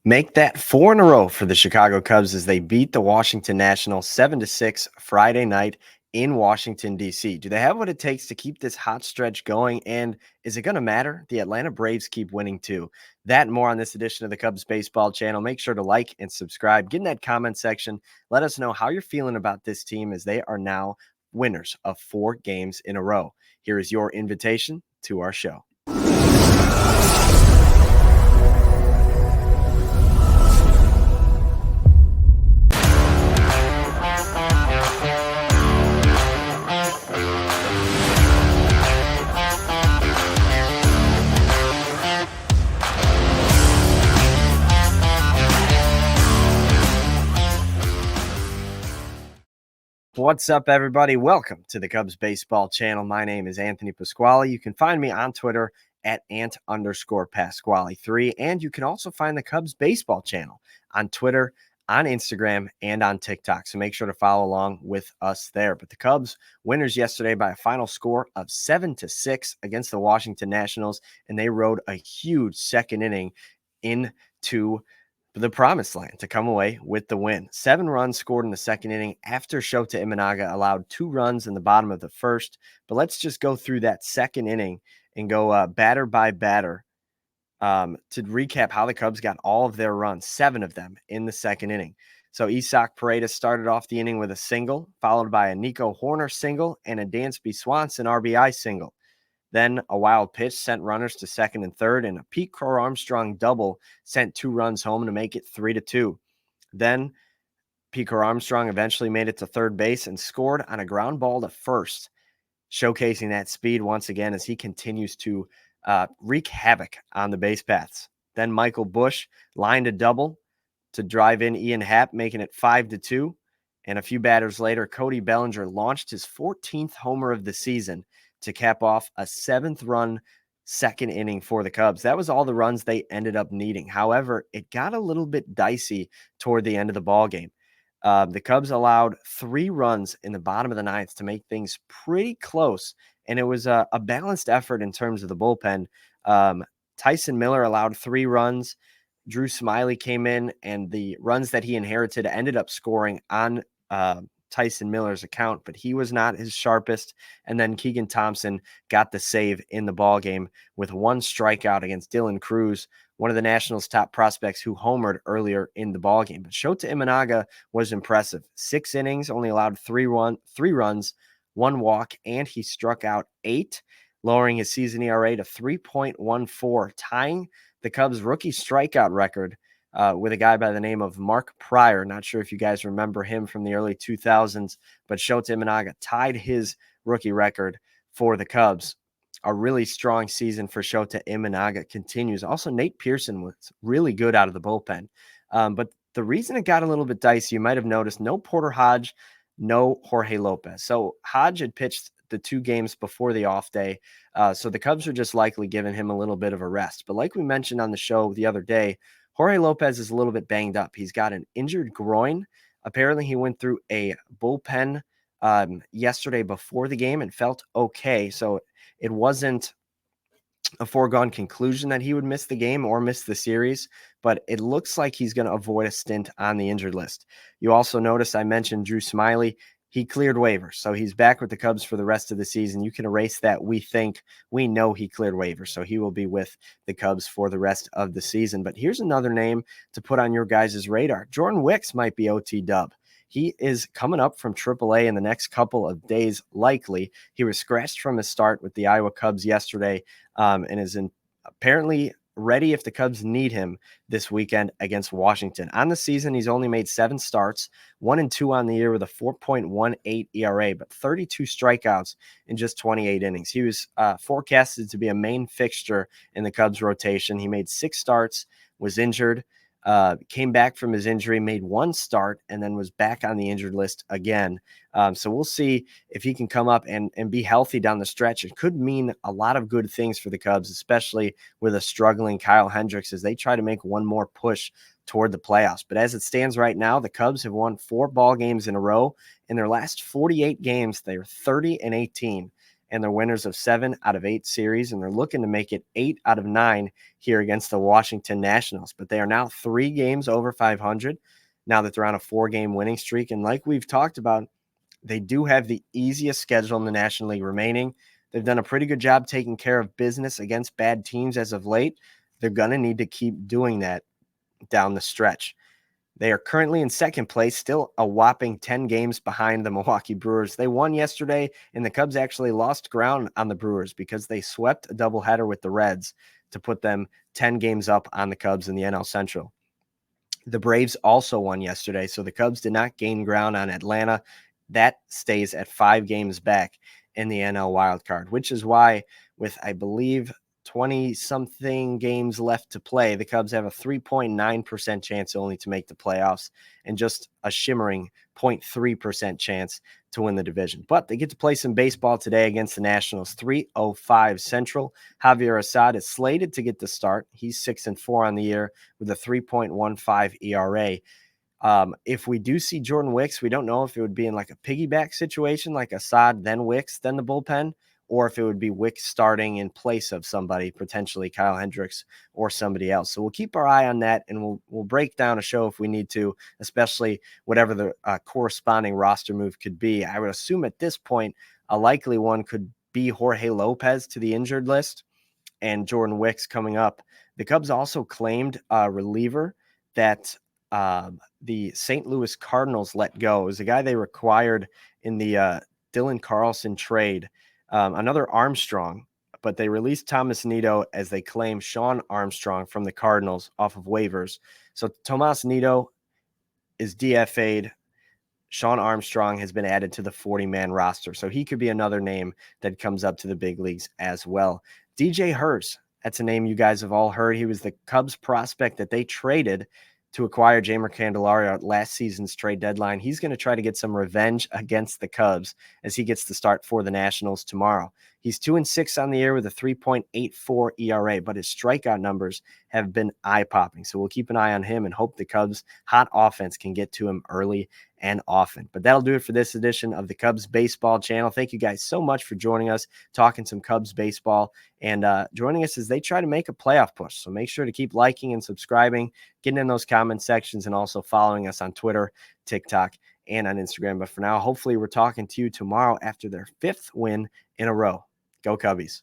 Make that 4 in a row for the Chicago Cubs as they beat the Washington Nationals 7-6 Friday night in Washington, D.C. Do they have what it takes to keep this hot stretch going? And is it going to matter? The Atlanta Braves keep winning too. That and more on this edition of the Cubs Baseball Channel. Make sure to like and subscribe. Get in that comment section. Let us know how you're feeling about this team as they are now winners of 4 games in a row. Here is your invitation to our show. What's up, everybody? Welcome to the Cubs Baseball Channel. My name is Anthony Pasquale. You can find me on Twitter at ant_Pasquale3. And you can also find the Cubs Baseball Channel on Twitter, on Instagram, and on TikTok. So make sure to follow along with us there. But the Cubs winners yesterday by a final score of 7-6 against the Washington Nationals. And they rode a huge second inning into the promised land to come away with the win. 7 runs scored in the second inning after Shota Imanaga allowed 2 runs in the bottom of the first. But let's just go through that second inning and go batter by batter to recap how the Cubs got all of their runs, 7 of them in the second inning. So Isaac Paredes started off the inning with a single, followed by a Nico Hoerner single and a Dansby Swanson RBI single. Then a wild pitch sent runners to second and third, and a Pete Crow-Armstrong double sent 2 runs home to make it 3-2. Then Pete Crow-Armstrong eventually made it to third base and scored on a ground ball to first, showcasing that speed once again as he continues to wreak havoc on the base paths. Then Michael Busch lined a double to drive in Ian Happ, making it 5-2. And a few batters later, Cody Bellinger launched his 14th homer of the season to cap off a 7th-run second inning for the Cubs. That was all the runs they ended up needing. However, it got a little bit dicey toward the end of the ballgame. The Cubs allowed 3 runs in the bottom of the 9th to make things pretty close, and it was a balanced effort in terms of the bullpen. Tyson Miller allowed 3 runs. Drew Smyly came in, and the runs that he inherited ended up scoring on Tyson Miller's account, but he was not his sharpest. And then Keegan Thompson got the save in the ball game with 1 strikeout against Dylan Cruz, one of the Nationals' top prospects who homered earlier in the ball game. But Shota Imanaga was impressive. 6 innings, only allowed 3 runs, 1 walk, and he struck out 8, lowering his season ERA to 3.14, tying the Cubs' rookie strikeout record with a guy by the name of Mark Pryor. Not sure if you guys remember him from the early 2000s, but Shota Imanaga tied his rookie record for the Cubs. A really strong season for Shota Imanaga continues. Also, Nate Pearson was really good out of the bullpen. But the reason it got a little bit dicey, you might have noticed, no Porter Hodge, no Jorge Lopez. So Hodge had pitched the 2 games before the off day. So the Cubs are just likely giving him a little bit of a rest. But like we mentioned on the show the other day, Jorge Lopez is a little bit banged up. He's got an injured groin. Apparently, he went through a bullpen yesterday before the game and felt okay. So it wasn't a foregone conclusion that he would miss the game or miss the series, but it looks like he's going to avoid a stint on the injured list. You also notice I mentioned Drew Smyly. He cleared waivers, so he's back with the Cubs for the rest of the season. You can erase that. We know he cleared waivers, so he will be with the Cubs for the rest of the season. But here's another name to put on your guys' radar. Jordan Wicks might be OT dub. He is coming up from AAA in the next couple of days, likely. He was scratched from his start with the Iowa Cubs yesterday and is apparently ready if the Cubs need him this weekend against Washington. On the season, he's only made 7 starts, 1-2 on the year with a 4.18 ERA, but 32 strikeouts in just 28 innings. He was forecasted to be a main fixture in the Cubs rotation. He made 6 starts, was injured, came back from his injury, made 1 start, and then was back on the injured list again. So we'll see if he can come up and be healthy down the stretch. It could mean a lot of good things for the Cubs, especially with a struggling Kyle Hendricks as they try to make one more push toward the playoffs. But as it stands right now, the Cubs have won 4 ball games in a row. In their last 48 games, they are 30-18. and they're winners of 7 out of 8 series, and they're looking to make it 8 out of 9 here against the Washington Nationals. But they are now 3 games over 500 now that they're on a 4-game winning streak. And like we've talked about, they do have the easiest schedule in the National League remaining. They've done a pretty good job taking care of business against bad teams as of late. They're going to need to keep doing that down the stretch. They are currently in second place, still a whopping 10 games behind the Milwaukee Brewers. They won yesterday, and the Cubs actually lost ground on the Brewers because they swept a doubleheader with the Reds to put them 10 games up on the Cubs in the NL Central. The Braves also won yesterday, so the Cubs did not gain ground on Atlanta. That stays at 5 games back in the NL wildcard, which is why, with, I believe, 20-something games left to play, the Cubs have a 3.9% chance only to make the playoffs and just a shimmering 0.3% chance to win the division. But they get to play some baseball today against the Nationals, 3:05 Central. Javier Assad is slated to get the start. He's 6-4 on the year with a 3.15 ERA. If we do see Jordan Wicks, we don't know if it would be in like a piggyback situation, like Assad, then Wicks, then the bullpen, or if it would be Wicks starting in place of somebody, potentially Kyle Hendricks or somebody else. So we'll keep our eye on that, and we'll break down a show if we need to, especially whatever the corresponding roster move could be. I would assume at this point, a likely one could be Jorge Lopez to the injured list and Jordan Wicks coming up. The Cubs also claimed a reliever that the St. Louis Cardinals let go. It was a guy they required in the Dylan Carlson trade. Another Armstrong, but they released Thomas Nido as they claim Shawn Armstrong from the Cardinals off of waivers. So Tomas Nido is DFA'd. Shawn Armstrong has been added to the 40-man roster. So he could be another name that comes up to the big leagues as well. DJ Herz, that's a name you guys have all heard. He was the Cubs prospect that they traded to acquire Jeimer Candelario at last season's trade deadline. He's going to try to get some revenge against the Cubs as he gets to start for the Nationals tomorrow. He's 2-6 on the year with a 3.84 ERA, but his strikeout numbers have been eye-popping. So we'll keep an eye on him and hope the Cubs' hot offense can get to him early and often. But that'll do it for this edition of the Cubs Baseball Channel. Thank you guys so much for joining us, talking some Cubs baseball, and joining us as they try to make a playoff push. So make sure to keep liking and subscribing, getting in those comment sections, and also following us on Twitter, TikTok, and on Instagram. But for now, hopefully we're talking to you tomorrow after their 5th win in a row. Go Cubbies.